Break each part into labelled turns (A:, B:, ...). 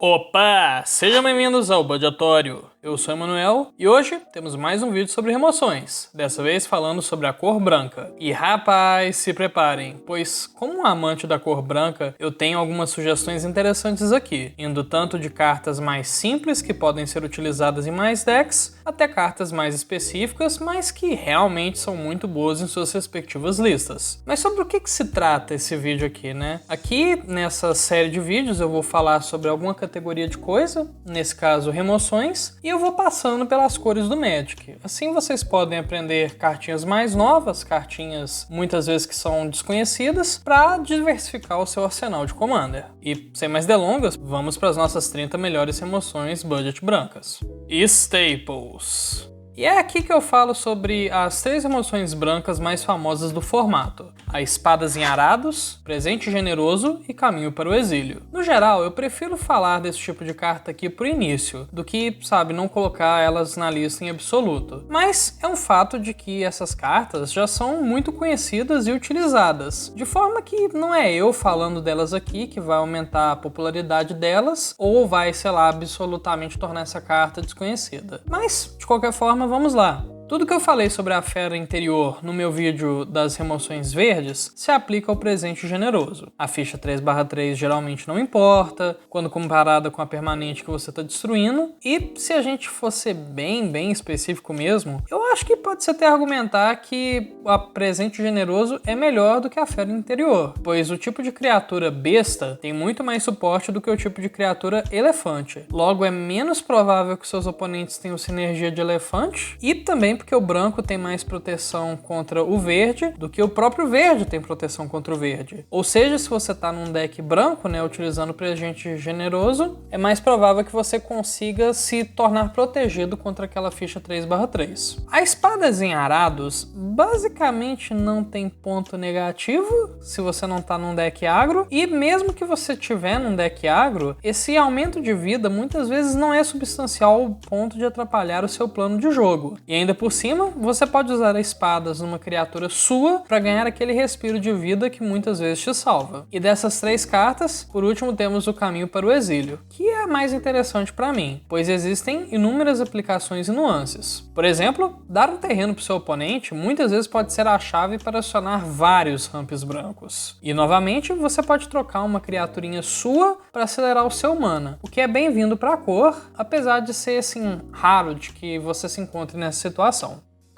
A: Opa! Sejam bem-vindos ao Budgetório. Eu sou o Emanuel e hoje temos mais um vídeo sobre remoções, dessa vez falando sobre a cor branca. E rapaz, se preparem, pois como um amante da cor branca, eu tenho algumas sugestões interessantes aqui, indo tanto de cartas mais simples que podem ser utilizadas em mais decks, até cartas mais específicas, mas que realmente são muito boas em suas respectivas listas. Mas sobre o que se trata esse vídeo aqui, né? Aqui nessa série de vídeos eu vou falar sobre alguma categoria de coisa, nesse caso remoções, e eu vou passando pelas cores do Magic. Assim vocês podem aprender cartinhas mais novas, cartinhas muitas vezes que são desconhecidas, para diversificar o seu arsenal de Commander. E sem mais delongas, vamos para as nossas 30 melhores remoções budget brancas. Staples. E é aqui que eu falo sobre as 3 remoções brancas mais famosas do formato: a Espadas em Arados, Presente Generoso e Caminho para o Exílio. No geral, eu prefiro falar desse tipo de carta aqui pro início, do que, não colocar elas na lista em absoluto. Mas é um fato de que essas cartas já são muito conhecidas e utilizadas, de forma que não é eu falando delas aqui que vai aumentar a popularidade delas, ou vai, absolutamente tornar essa carta desconhecida. Mas, de qualquer forma, vamos lá. Tudo que eu falei sobre a Fera Interior no meu vídeo das remoções verdes se aplica ao Presente Generoso. A ficha 3/3 geralmente não importa, quando comparada com a permanente que você está destruindo, e se a gente fosse bem específico mesmo, eu acho que pode-se até argumentar que a Presente Generoso é melhor do que a Fera Interior, pois o tipo de criatura besta tem muito mais suporte do que o tipo de criatura elefante. Logo, é menos provável que seus oponentes tenham sinergia de elefante, e também porque o branco tem mais proteção contra o verde do que o próprio verde tem proteção contra o verde. Ou seja, se você tá num deck branco, utilizando o Presente Generoso, é mais provável que você consiga se tornar protegido contra aquela ficha 3/3. A Espadas em Arados basicamente não tem ponto negativo se você não tá num deck agro, e mesmo que você tiver num deck agro, esse aumento de vida muitas vezes não é substancial ao ponto de atrapalhar o seu plano de jogo. E ainda por cima, você pode usar as espadas numa criatura sua para ganhar aquele respiro de vida que muitas vezes te salva. E dessas 3 cartas, por último temos o Caminho para o Exílio, que é a mais interessante para mim, pois existem inúmeras aplicações e nuances. Por exemplo, dar um terreno para o seu oponente muitas vezes pode ser a chave para acionar vários ramps brancos. E novamente, você pode trocar uma criaturinha sua para acelerar o seu mana, o que é bem-vindo para a cor, apesar de ser raro de que você se encontre nessa situação.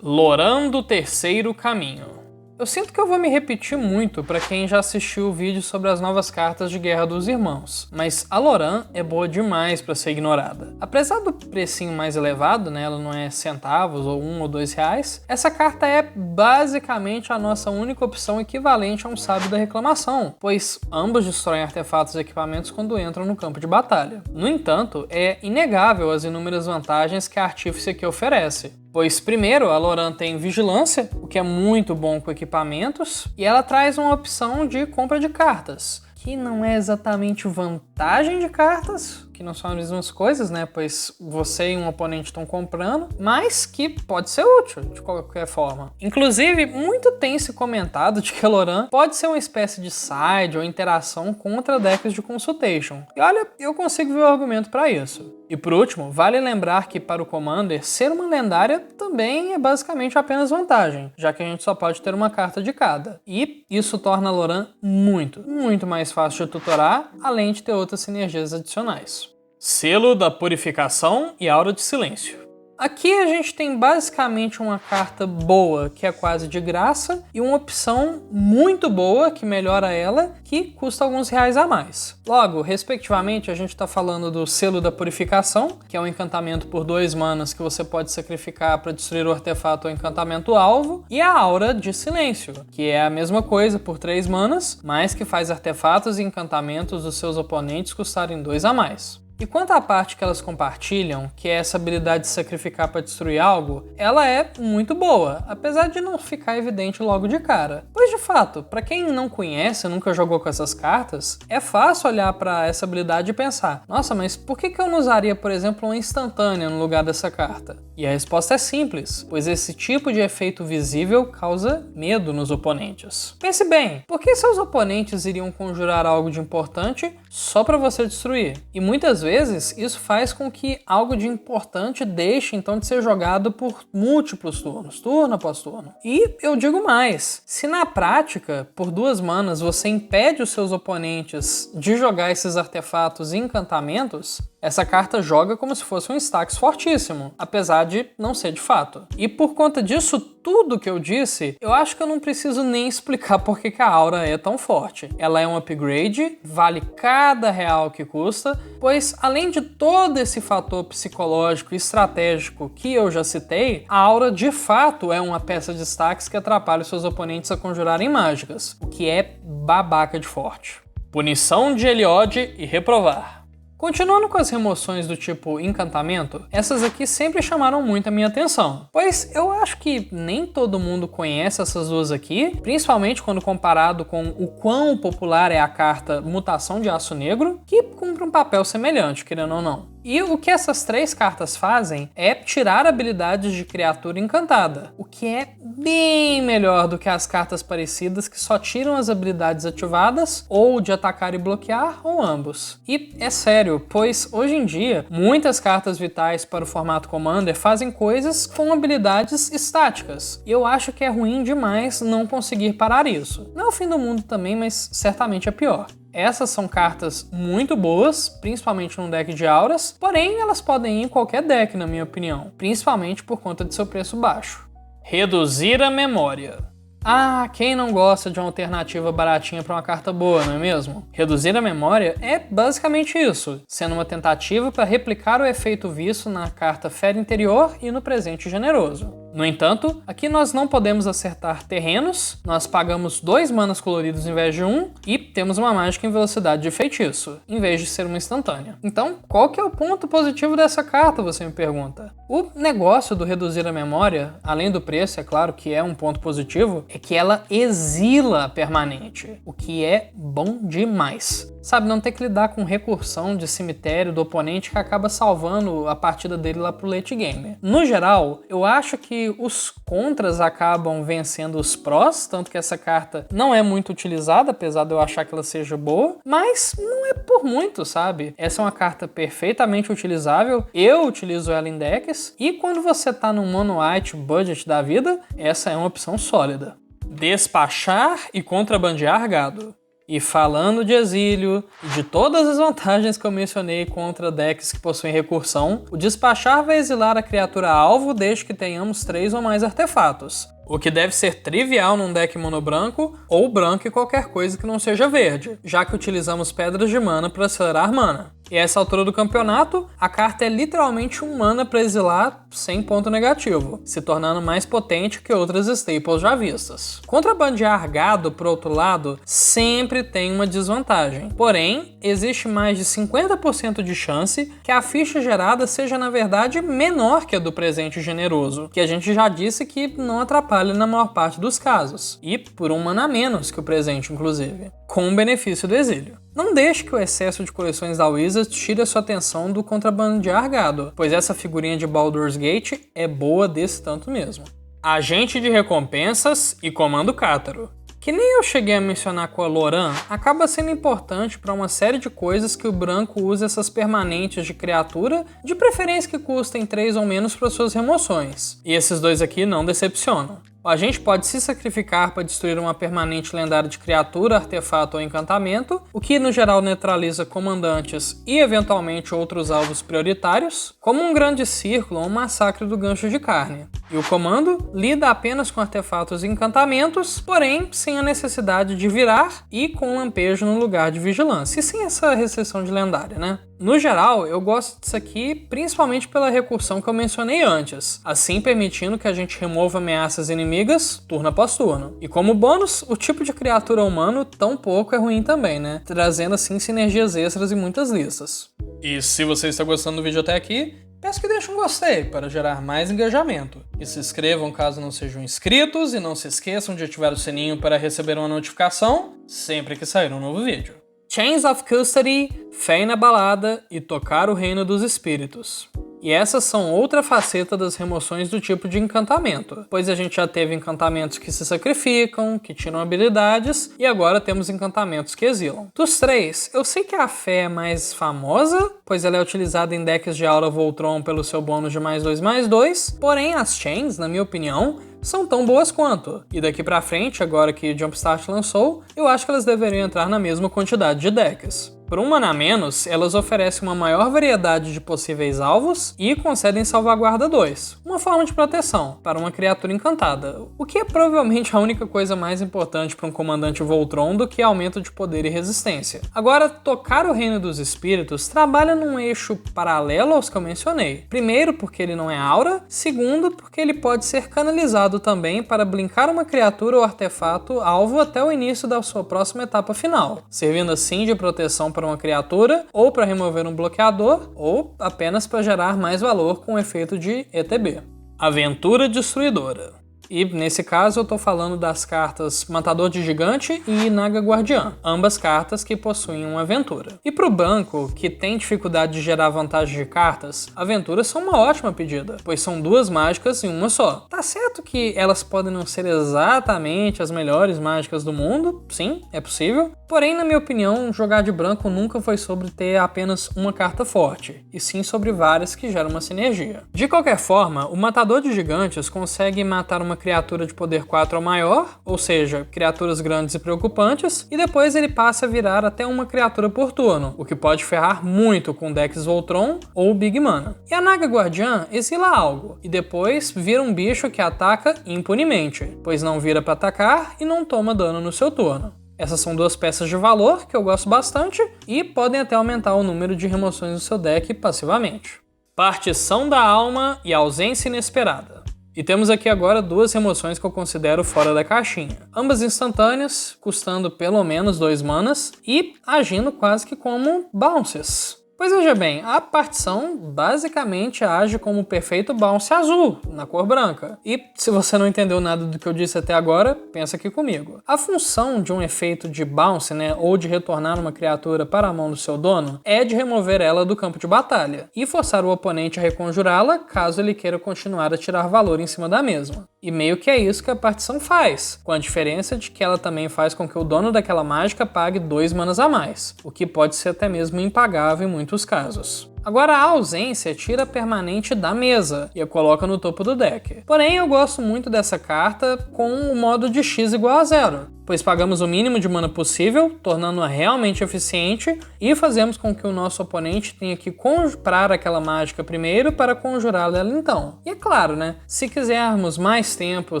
A: Loran do Terceiro Caminho. Eu sinto que eu vou me repetir muito para quem já assistiu o vídeo sobre as novas cartas de Guerra dos Irmãos, mas a Loran é boa demais para ser ignorada. Apesar do precinho mais elevado, ela não é centavos ou R$1 ou R$2, essa carta é basicamente a nossa única opção equivalente a um Sábio da Reclamação, pois ambos destroem artefatos e equipamentos quando entram no campo de batalha. No entanto, é inegável as inúmeras vantagens que a Artífice aqui oferece. Pois, primeiro, a Loran tem vigilância, o que é muito bom com equipamentos, e ela traz uma opção de compra de cartas, que não é exatamente vantagem de cartas, que não são as mesmas coisas, pois você e um oponente estão comprando, mas que pode ser útil de qualquer forma. Inclusive, muito tem se comentado de que a Loran pode ser uma espécie de side ou interação contra decks de Consultation. E olha, eu consigo ver o argumento para isso. E por último, vale lembrar que para o Commander, ser uma lendária também é basicamente apenas vantagem, já que a gente só pode ter uma carta de cada. E isso torna a Loran muito mais fácil de tutorar, além de ter outras sinergias adicionais. Selo da Purificação e Aura de Silêncio. Aqui a gente tem basicamente uma carta boa, que é quase de graça, e uma opção muito boa, que melhora ela, que custa alguns reais a mais. Logo, respectivamente, a gente está falando do Selo da Purificação, que é um encantamento por 2 manas que você pode sacrificar para destruir o artefato ou encantamento alvo, e a Aura de Silêncio, que é a mesma coisa por 3 manas, mas que faz artefatos e encantamentos dos seus oponentes custarem 2 a mais. E quanto à parte que elas compartilham, que é essa habilidade de sacrificar para destruir algo, ela é muito boa, apesar de não ficar evidente logo de cara. Pois de fato, para quem não conhece, nunca jogou com essas cartas, é fácil olhar para essa habilidade e pensar: nossa, mas por que eu não usaria, por exemplo, uma instantânea no lugar dessa carta? E a resposta é simples, pois esse tipo de efeito visível causa medo nos oponentes. Pense bem, por que seus oponentes iriam conjurar algo de importante só para você destruir? E muitas vezes vezes, isso faz com que algo de importante deixe então de ser jogado por múltiplos turnos, turno após turno. E eu digo mais, se na prática, por 2 manas, você impede os seus oponentes de jogar esses artefatos e encantamentos, essa carta joga como se fosse um Stax fortíssimo, apesar de não ser de fato. E por conta disso tudo que eu disse, eu acho que eu não preciso nem explicar por que a aura é tão forte. Ela é um upgrade, vale cada real que custa, pois além de todo esse fator psicológico e estratégico que eu já citei, a aura de fato é uma peça de Stax que atrapalha os seus oponentes a conjurarem mágicas, o que é babaca de forte. Punição de Eliod e reprovar. Continuando com as remoções do tipo encantamento, essas aqui sempre chamaram muito a minha atenção, pois eu acho que nem todo mundo conhece essas duas aqui, principalmente quando comparado com o quão popular é a carta Mutação de Aço Negro, que cumpre um papel semelhante, querendo ou não. E o que essas 3 cartas fazem é tirar habilidades de criatura encantada, o que é bem melhor do que as cartas parecidas que só tiram as habilidades ativadas, ou de atacar e bloquear, ou ambos. E é sério, pois hoje em dia, muitas cartas vitais para o formato Commander fazem coisas com habilidades estáticas, e eu acho que é ruim demais não conseguir parar isso. Não é o fim do mundo também, mas certamente é pior. Essas são cartas muito boas, principalmente num deck de auras, porém elas podem ir em qualquer deck, na minha opinião, principalmente por conta de seu preço baixo. Reduzir a memória. Ah, quem não gosta de uma alternativa baratinha para uma carta boa, não é mesmo? Reduzir a memória é basicamente isso, sendo uma tentativa para replicar o efeito visto na carta Fera Interior e no Presente Generoso. No entanto, aqui nós não podemos acertar terrenos, nós pagamos 2 manas coloridos em vez de 1 e temos uma mágica em velocidade de feitiço, em vez de ser uma instantânea. Então, qual que é o ponto positivo dessa carta, você me pergunta? O negócio do reduzir a memória, além do preço, é claro que é um ponto positivo, é que ela exila a permanente, o que é bom demais. Sabe, não ter que lidar com recursão de cemitério do oponente que acaba salvando a partida dele lá pro late game. No geral, eu acho que os contras acabam vencendo os prós, tanto que essa carta não é muito utilizada, apesar de eu achar que ela seja boa, mas não é por muito, sabe? Essa é uma carta perfeitamente utilizável, eu utilizo ela em decks, e quando você tá no mono white budget da vida, essa é uma opção sólida. Despachar e contrabandear gado. E falando de exílio e de todas as vantagens que eu mencionei contra decks que possuem recursão, o despachar vai exilar a criatura alvo desde que tenhamos 3 ou mais artefatos, o que deve ser trivial num deck mono branco ou branco e qualquer coisa que não seja verde, já que utilizamos pedras de mana para acelerar mana. E a essa altura do campeonato, a carta é literalmente um mana para exilar sem ponto negativo, se tornando mais potente que outras staples já vistas. Contrabandear gado, por outro lado, sempre tem uma desvantagem. Porém, existe mais de 50% de chance que a ficha gerada seja na verdade menor que a do Presente Generoso, que a gente já disse que não atrapalha na maior parte dos casos, e por 1 mana a menos que o presente, inclusive, com o benefício do exílio. Não deixe que o excesso de coleções da Wizards tire a sua atenção do contrabandear gado, pois essa figurinha de Baldur's Gate é boa desse tanto mesmo. Agente de recompensas e comando Cátaro. Que nem eu cheguei a mencionar com a Loran, acaba sendo importante para uma série de coisas que o branco usa essas permanentes de criatura, de preferência que custem 3 ou menos para suas remoções. E esses dois aqui não decepcionam. O agente pode se sacrificar para destruir uma permanente lendária de criatura, artefato ou encantamento, o que no geral neutraliza comandantes e eventualmente outros alvos prioritários, como um grande círculo ou um massacre do gancho de carne. E o comando lida apenas com artefatos e encantamentos, porém sem a necessidade de virar e com lampejo no lugar de vigilância, e sem essa restrição de lendária, né? No geral, eu gosto disso aqui principalmente pela recursão que eu mencionei antes, assim permitindo que a gente remova ameaças inimigas turno após turno. E como bônus, o tipo de criatura humano tão pouco é ruim também, né? Trazendo assim sinergias extras em muitas listas. E se você está gostando do vídeo até aqui, peço que deixe um gostei para gerar mais engajamento. E se inscrevam caso não sejam inscritos e não se esqueçam de ativar o sininho para receber uma notificação sempre que sair um novo vídeo. Chains of Custody, Fé Inabalada e Tocar o Reino dos Espíritos. E essas são outra faceta das remoções do tipo de encantamento, pois a gente já teve encantamentos que se sacrificam, que tiram habilidades, e agora temos encantamentos que exilam. Dos três, eu sei que a Fé é mais famosa, pois ela é utilizada em decks de Aura Voltron pelo seu bônus de +2/+2, porém as Chains, na minha opinião, são tão boas quanto. E daqui pra frente, agora que Jumpstart lançou, eu acho que elas deveriam entrar na mesma quantidade de decks. Por um mana a menos, elas oferecem uma maior variedade de possíveis alvos e concedem salvaguarda 2, uma forma de proteção para uma criatura encantada, o que é provavelmente a única coisa mais importante para um comandante Voltron do que aumento de poder e resistência. Agora, tocar o Reino dos Espíritos trabalha num eixo paralelo aos que eu mencionei. Primeiro, porque ele não é aura, segundo, porque ele pode ser canalizado também para blinkar uma criatura ou artefato alvo até o início da sua próxima etapa final, servindo assim de proteção para uma criatura, ou para remover um bloqueador, ou apenas para gerar mais valor com o efeito de ETB. Aventura Destruidora. E nesse caso eu estou falando das cartas Matador de Gigante e Naga Guardiã, ambas cartas que possuem uma aventura. E para o banco, que tem dificuldade de gerar vantagem de cartas, aventuras são uma ótima pedida, pois são duas mágicas em uma só. Tá certo que elas podem não ser exatamente as melhores mágicas do mundo, sim, é possível, porém na minha opinião, jogar de branco nunca foi sobre ter apenas uma carta forte, e sim sobre várias que geram uma sinergia. De qualquer forma, o Matador de Gigantes consegue matar uma criatura de poder 4 ou maior, ou seja, criaturas grandes e preocupantes, e depois ele passa a virar até uma criatura por turno, o que pode ferrar muito com decks Voltron ou Big Mana. E a Naga Guardiã exila algo, e depois vira um bicho que ataca impunemente, pois não vira para atacar e não toma dano no seu turno. Essas são duas peças de valor que eu gosto bastante e podem até aumentar o número de remoções do seu deck passivamente. Partição da Alma e Ausência Inesperada. E temos aqui agora duas remoções que eu considero fora da caixinha. Ambas instantâneas, custando pelo menos 2 manas e agindo quase que como bounces. Pois veja bem, a partição basicamente age como o perfeito bounce azul, na cor branca. E se você não entendeu nada do que eu disse até agora, pensa aqui comigo. A função de um efeito de bounce, ou de retornar uma criatura para a mão do seu dono, é de remover ela do campo de batalha e forçar o oponente a reconjurá-la caso ele queira continuar a tirar valor em cima da mesma. E meio que é isso que a partição faz, com a diferença de que ela também faz com que o dono daquela mágica pague 2 manas a mais, o que pode ser até mesmo impagável em muitos casos. Agora a ausência tira a permanente da mesa e a coloca no topo do deck. Porém eu gosto muito dessa carta com o modo de X igual a 0, pois pagamos o mínimo de mana possível, tornando-a realmente eficiente e fazemos com que o nosso oponente tenha que comprar aquela mágica primeiro para conjurá-la então. E é claro, se quisermos mais tempo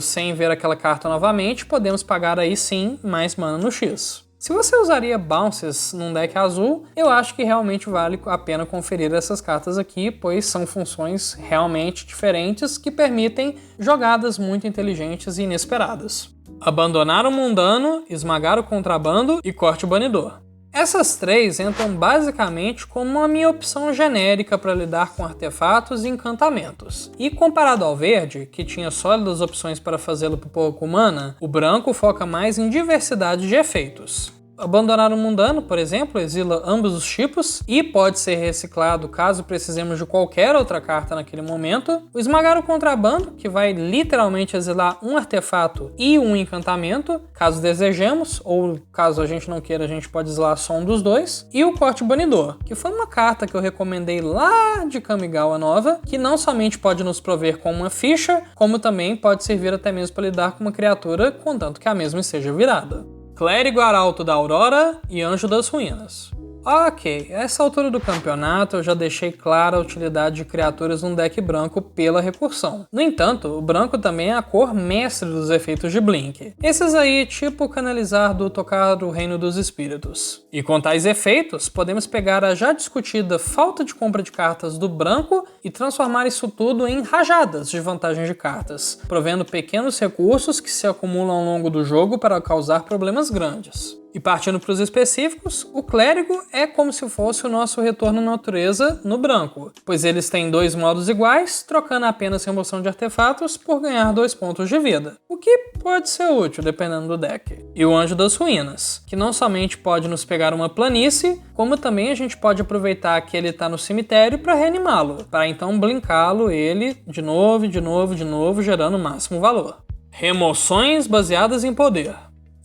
A: sem ver aquela carta novamente, podemos pagar aí sim mais mana no X. Se você usaria bounces num deck azul, eu acho que realmente vale a pena conferir essas cartas aqui, pois são funções realmente diferentes que permitem jogadas muito inteligentes e inesperadas. Abandonar o mundano, esmagar o contrabando e corte o banidor. Essas três entram basicamente como a minha opção genérica para lidar com artefatos e encantamentos. E comparado ao verde, que tinha sólidas opções para fazê-lo por pouco mana, o branco foca mais em diversidade de efeitos. Abandonar o mundano, por exemplo, exila ambos os tipos e pode ser reciclado caso precisemos de qualquer outra carta naquele momento. O esmagar o contrabando, que vai literalmente exilar um artefato e um encantamento, caso desejemos, ou caso a gente não queira, a gente pode exilar só um dos dois. E o corte banidor, que foi uma carta que eu recomendei lá de Kamigawa Nova, que não somente pode nos prover com uma ficha, como também pode servir até mesmo para lidar com uma criatura, contanto que a mesma esteja virada. Clérigo Arauto da Aurora e Anjo das Ruínas. Ok, a essa altura do campeonato eu já deixei clara a utilidade de criaturas num deck branco pela recursão. No entanto, o branco também é a cor mestre dos efeitos de Blink. Esses aí, tipo canalizar do Tocar o Reino dos Espíritos. E com tais efeitos, podemos pegar a já discutida falta de compra de cartas do branco e transformar isso tudo em rajadas de vantagem de cartas, provendo pequenos recursos que se acumulam ao longo do jogo para causar problemas grandes. E partindo para os específicos, o clérigo é como se fosse o nosso retorno à natureza no branco, pois eles têm 2 modos iguais, trocando apenas remoção de artefatos por ganhar 2 pontos de vida, o que pode ser útil dependendo do deck. E o Anjo das Ruínas, que não somente pode nos pegar uma planície, como também a gente pode aproveitar que ele está no cemitério para reanimá-lo, para então blinká-lo ele de novo, gerando o máximo valor. Remoções baseadas em poder.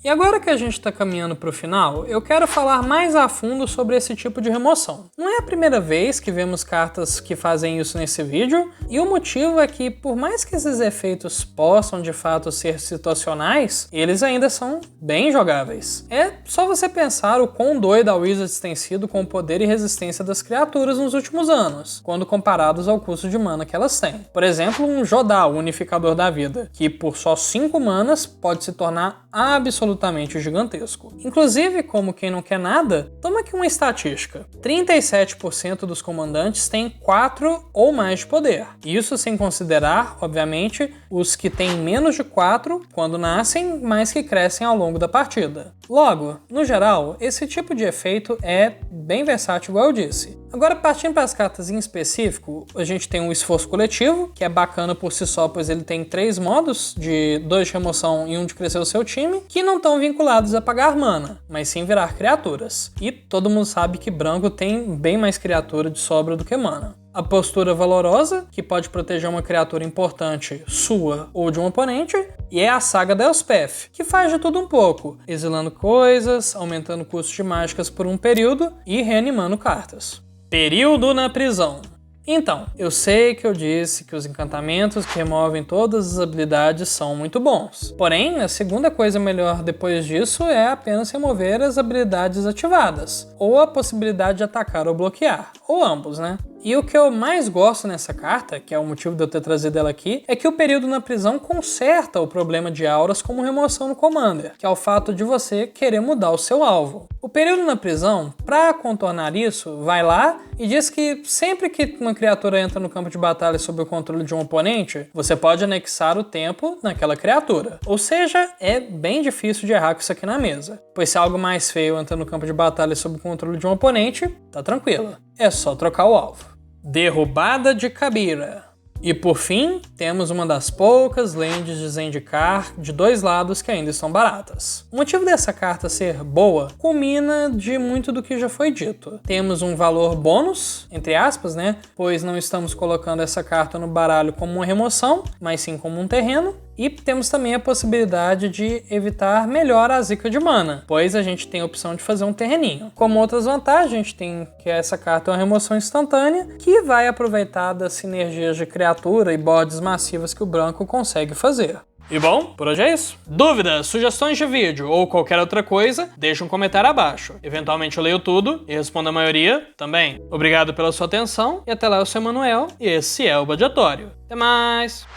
A: E agora que a gente está caminhando para o final, eu quero falar mais a fundo sobre esse tipo de remoção. Não é a primeira vez que vemos cartas que fazem isso nesse vídeo, e o motivo é que, por mais que esses efeitos possam de fato ser situacionais, eles ainda são bem jogáveis. É só você pensar o quão doida a Wizards tem sido com o poder e resistência das criaturas nos últimos anos, quando comparados ao custo de mana que elas têm. Por exemplo, um Jodá, o Unificador da Vida, que por só 5 manas pode se tornar absolutamente gigantesco. Inclusive, como quem não quer nada, toma aqui uma estatística. 37% dos comandantes têm 4 ou mais de poder. Isso sem considerar, obviamente, os que têm menos de 4 quando nascem, mas que crescem ao longo da partida. Logo, no geral, esse tipo de efeito é bem versátil, igual eu disse. Agora, partindo para as cartas em específico, a gente tem o Esforço Coletivo, que é bacana por si só, pois ele tem 3 modos, de 2 de remoção e 1 de crescer o seu time, que não estão vinculados a pagar mana, mas sim virar criaturas. E todo mundo sabe que branco tem bem mais criatura de sobra do que mana. A Postura Valorosa, que pode proteger uma criatura importante sua ou de um oponente, e é a Saga da Elspeth, que faz de tudo um pouco, exilando coisas, aumentando o custo de mágicas por um período e reanimando cartas. Período na prisão. Então, eu sei que eu disse que os encantamentos que removem todas as habilidades são muito bons. Porém, a segunda coisa melhor depois disso é apenas remover as habilidades ativadas, ou a possibilidade de atacar ou bloquear, ou ambos, né? E o que eu mais gosto nessa carta, que é o motivo de eu ter trazido ela aqui, é que o período na prisão conserta o problema de auras como remoção no Commander, que é o fato de você querer mudar o seu alvo. O período na prisão, para contornar isso, vai lá e diz que sempre que uma criatura entra no campo de batalha sob o controle de um oponente, você pode anexar o tempo naquela criatura. Ou seja, é bem difícil de errar com isso aqui na mesa, pois se algo mais feio entra no campo de batalha sob o controle de um oponente, tá tranquilo, é só trocar o alvo. Derrubada de Kabira. E por fim, temos uma das poucas lands de Zendikar de 2 lados que ainda estão baratas. O motivo dessa carta ser boa culmina de muito do que já foi dito. Temos um valor bônus, entre aspas, né? Pois não estamos colocando essa carta no baralho como uma remoção, mas sim como um terreno. E temos também a possibilidade de evitar melhor a zica de mana, pois a gente tem a opção de fazer um terreninho. Como outras vantagens, a gente tem que essa carta é uma remoção instantânea, que vai aproveitar das sinergias de criatura e boards massivas que o branco consegue fazer. E bom, por hoje é isso. Dúvidas, sugestões de vídeo ou qualquer outra coisa, deixa um comentário abaixo. Eventualmente eu leio tudo e respondo a maioria também. Obrigado pela sua atenção e até lá eu sou o Emanuel e esse é o Badiatório. Até mais!